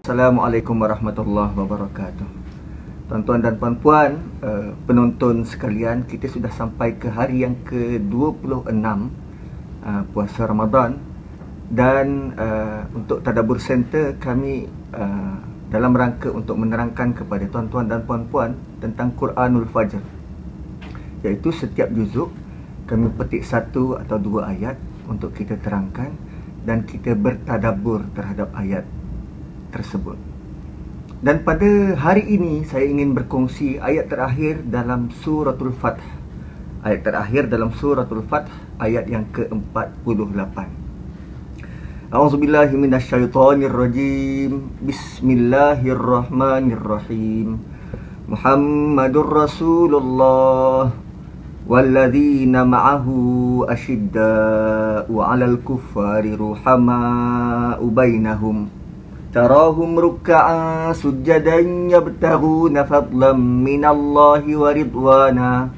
Assalamualaikum warahmatullahi wabarakatuh. Tuan-tuan dan puan-puan, penonton sekalian, kita sudah sampai ke hari yang ke-26 puasa Ramadan. Dan untuk Tadabbur Center, kami dalam rangka untuk menerangkan kepada tuan-tuan dan puan-puan tentang Quranul Fajr, iaitu setiap juzuk kami petik satu atau dua ayat untuk kita terangkan dan kita bertadabbur terhadap ayat tersebut. Dan pada hari ini saya ingin berkongsi ayat terakhir dalam suratul Fath. Ayat terakhir dalam suratul Fath, ayat yang ke-48. A'udzubillahi minasyaitonirrajim. Bismillahirrahmanirrahim. Muhammadur Rasulullah walladzina ma'ahu asyidda'u 'alal kuffari ruhama'u bainahum tarahum ruk'an sujjadan yabtaghuna fadlan minallahi wa ridwana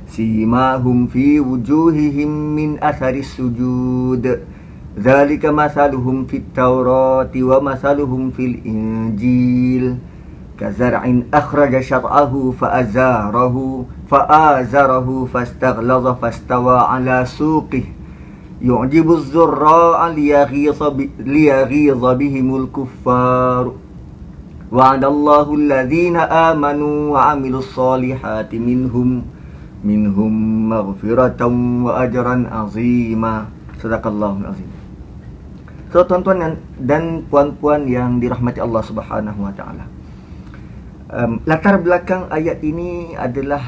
simahum fi wujuhihim min atharis sujud dzalika mathaluhum fit taurati wa mathaluhum fil injil kazar'in akhraja syat'ahu fa'azarahu fastaghlaza fastawa 'ala suqihi yu'jibu az-zurra'a liyaghiza bihimul kuffar wa'adallahu alladhina amanu wa 'amilus solihati minhum maghfiratan wa ajran 'azima. Sadaqallahul azim. So, tuan-tuan dan puan-puan yang dirahmati Allah Subhanahu wa taala, latar belakang ayat ini adalah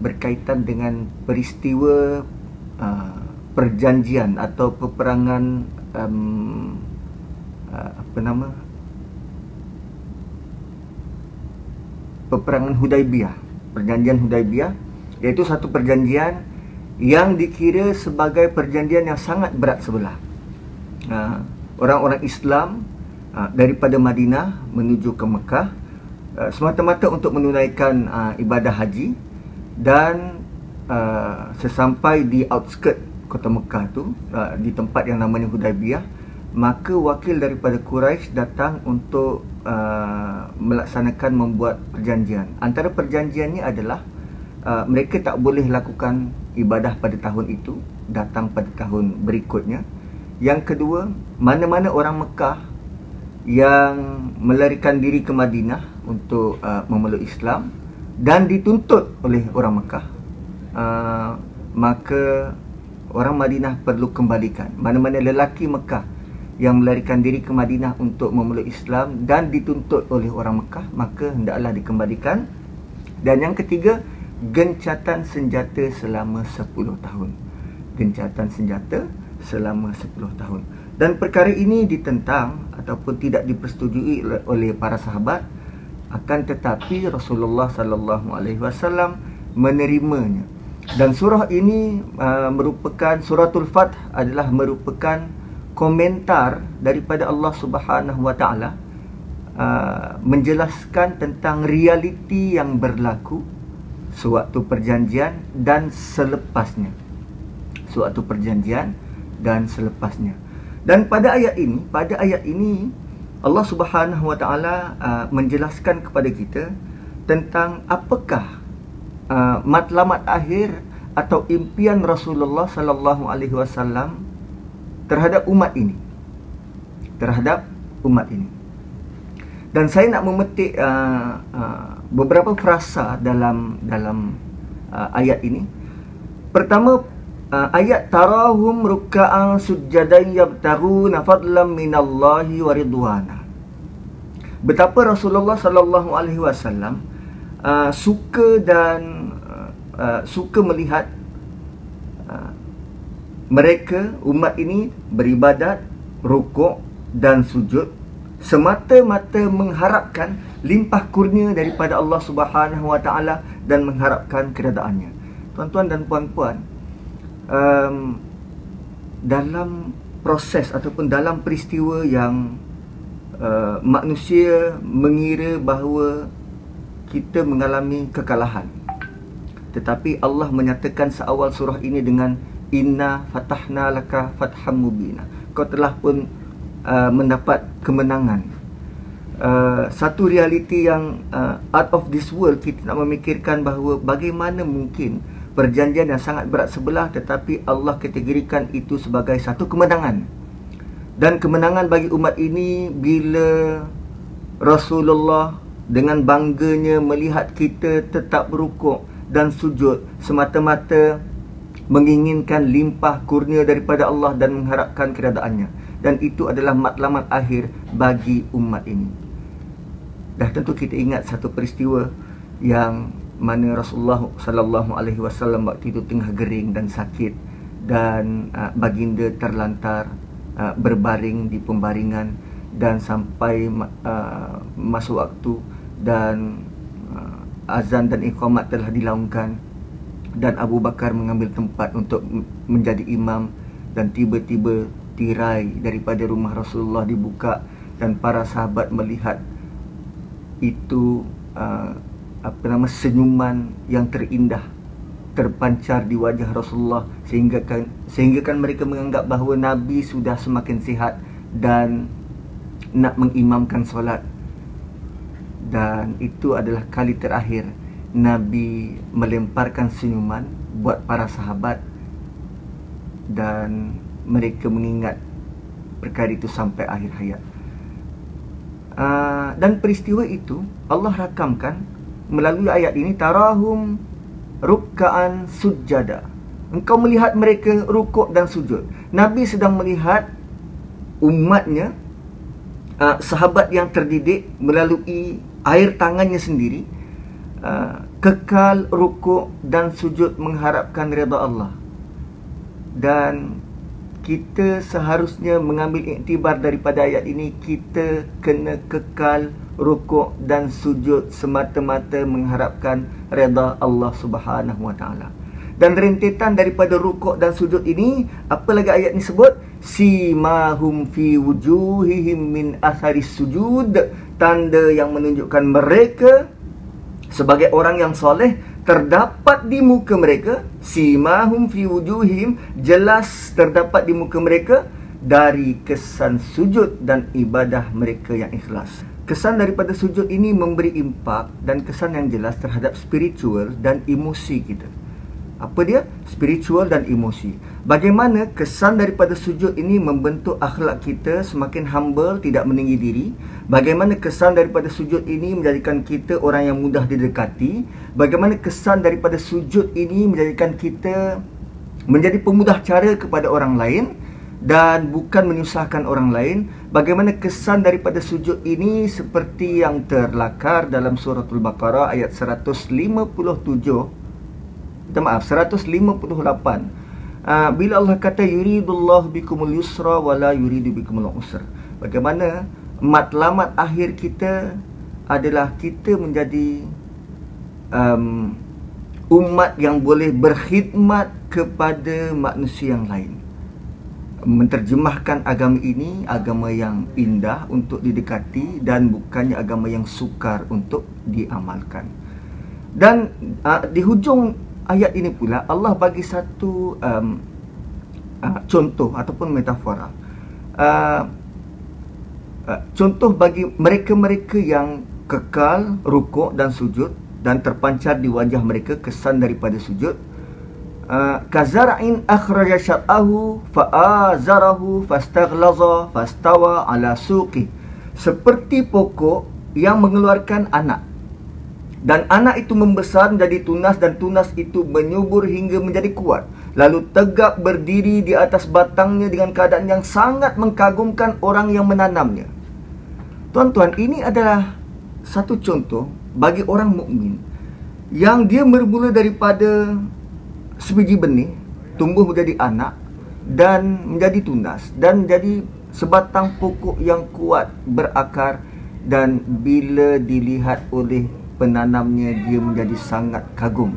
berkaitan dengan peristiwa perjanjian atau peperangan peperangan Hudaibiyah. Perjanjian Hudaibiyah iaitu satu perjanjian yang dikira sebagai perjanjian yang sangat berat sebelah. Orang-orang Islam daripada Madinah menuju ke Mekah semata-mata untuk menunaikan ibadah haji, dan sesampai di outskirt kota Mekah tu, di tempat yang namanya Hudaibiyah, maka wakil daripada Quraisy datang untuk melaksanakan membuat perjanjian. Antara perjanjiannya adalah mereka tak boleh lakukan ibadah pada tahun itu, datang pada tahun berikutnya. Yang kedua, mana-mana orang Mekah yang melarikan diri ke Madinah untuk memeluk Islam dan dituntut oleh orang Mekah, maka orang Madinah perlu kembalikan. Mana-mana lelaki Mekah yang melarikan diri ke Madinah untuk memeluk Islam dan dituntut oleh orang Mekah, maka hendaklah dikembalikan. Dan yang ketiga, gencatan senjata selama 10 tahun. Gencatan senjata selama 10 tahun. Dan perkara ini ditentang ataupun tidak dipersetujui oleh para sahabat, akan tetapi Rasulullah sallallahu alaihi wasallam menerimanya. Dan surah ini merupakan, suratul Fath adalah merupakan komentar daripada Allah Subhanahu wa taala, menjelaskan tentang realiti yang berlaku sewaktu perjanjian dan selepasnya. Sewaktu perjanjian dan selepasnya. Dan pada ayat ini Allah Subhanahu wa taala menjelaskan kepada kita tentang apakah matlamat akhir atau impian Rasulullah sallallahu alaihi wasallam terhadap umat ini. Dan saya nak memetik beberapa frasa dalam ayat ini. Pertama, ayat tarahum ruk'an sujjadan yabtaghuna fadlan minallahi wa ridwana. Betapa Rasulullah sallallahu alaihi wasallam suka melihat mereka, umat ini, beribadat, rukuk dan sujud semata-mata mengharapkan limpah kurnia daripada Allah Subhanahu wa taala dan mengharapkan keredaannya. Tuan-tuan dan puan-puan, dalam proses ataupun dalam peristiwa yang manusia mengira bahawa kita mengalami kekalahan, tetapi Allah menyatakan seawal surah ini dengan inna fatahna laka fatham mubina, kau telah pun mendapat kemenangan. satu realiti yang out of this world. Kita nak memikirkan bahawa bagaimana mungkin perjanjian yang sangat berat sebelah, tetapi Allah kategorikan itu sebagai satu kemenangan. Dan kemenangan bagi umat ini bila Rasulullah dengan bangganya melihat kita tetap berukuk dan sujud semata-mata menginginkan limpah kurnia daripada Allah dan mengharapkan keredaannya. Dan itu adalah matlamat akhir bagi umat ini. Dah tentu kita ingat satu peristiwa yang mana Rasulullah sallallahu alaihi wasallam waktu itu tengah gering dan sakit, dan baginda terlantar berbaring di pembaringan, dan sampai masuk waktu dan azan dan iqamat telah dilaungkan, dan Abu Bakar mengambil tempat untuk menjadi imam, dan tiba-tiba tirai daripada rumah Rasulullah dibuka, dan para sahabat melihat itu senyuman yang terindah terpancar di wajah Rasulullah, sehingga kan mereka menganggap bahawa Nabi sudah semakin sihat dan nak mengimamkan solat. Dan itu adalah kali terakhir Nabi melemparkan senyuman buat para sahabat, dan mereka mengingat perkara itu sampai akhir hayat. Dan peristiwa itu Allah rakamkan melalui ayat ini, tarahum ruk'an sujada. Engkau melihat mereka rukuk dan sujud. Nabi sedang melihat umatnya, sahabat yang terdidik melalui air tangannya sendiri, kekal rukuk dan sujud mengharapkan redha Allah. Dan kita seharusnya mengambil iktibar daripada ayat ini. Kita kena kekal rukuk dan sujud semata-mata mengharapkan redha Allah Subhanahu wa taala. Dan rentetan daripada rukuk dan sujud ini, apa lagi ayat ini sebut? Simahum fi wujuhihim min atharis sujud. Tanda yang menunjukkan mereka sebagai orang yang soleh terdapat di muka mereka. Simahum fi wujuhihim, jelas terdapat di muka mereka dari kesan sujud dan ibadah mereka yang ikhlas. Kesan daripada sujud ini memberi impak dan kesan yang jelas terhadap spiritual dan emosi kita. Apa dia? Spiritual dan emosi. Bagaimana kesan daripada sujud ini membentuk akhlak kita semakin humble, tidak meninggi diri. Bagaimana kesan daripada sujud ini menjadikan kita orang yang mudah didekati. Bagaimana kesan daripada sujud ini menjadikan kita menjadi pemudah cara kepada orang lain dan bukan menyusahkan orang lain. Bagaimana kesan daripada sujud ini seperti yang terlakar dalam suratul Baqarah ayat 158. Bila Allah kata yuridullahu bikumul yusra wala yuridu bikumul usra. Bagaimana matlamat akhir kita adalah kita menjadi umat yang boleh berkhidmat kepada manusia yang lain. Menterjemahkan agama ini agama yang indah untuk didekati dan bukannya agama yang sukar untuk diamalkan. Dan di hujung ayat ini pula Allah bagi satu contoh ataupun metafora. Contoh bagi mereka-mereka yang kekal rukuk dan sujud dan terpancar di wajah mereka kesan daripada sujud. Kazar'in akhraja syat'ahu fa'azarahu fastaghlaza fastawa ala suqi. Seperti pokok yang mengeluarkan anak, dan anak itu membesar menjadi tunas, dan tunas itu menyubur hingga menjadi kuat, lalu tegak berdiri di atas batangnya dengan keadaan yang sangat mengagumkan orang yang menanamnya. Tuan-tuan, ini adalah satu contoh bagi orang mukmin yang dia bermula daripada sebiji benih, tumbuh menjadi anak dan menjadi tunas dan menjadi sebatang pokok yang kuat berakar, dan bila dilihat oleh penanamnya dia menjadi sangat kagum.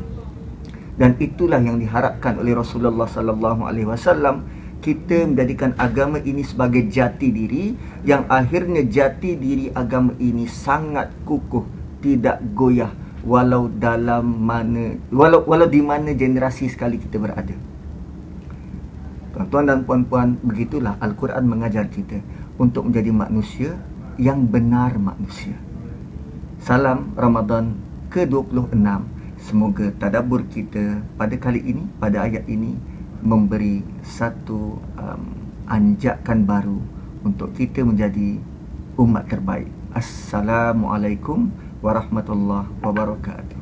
Dan itulah yang diharapkan oleh Rasulullah sallallahu alaihi wasallam. Kita menjadikan agama ini sebagai jati diri, yang akhirnya jati diri agama ini sangat kukuh, tidak goyah walau di mana generasi sekali kita berada. Tuan-tuan dan puan-puan, begitulah Al-Quran mengajar kita untuk menjadi manusia yang benar manusia. Salam Ramadan ke-26. Semoga tadabbur kita pada kali ini, pada ayat ini, memberi satu anjakan baru untuk kita menjadi umat terbaik. Assalamualaikum warahmatullahi wabarakatuh.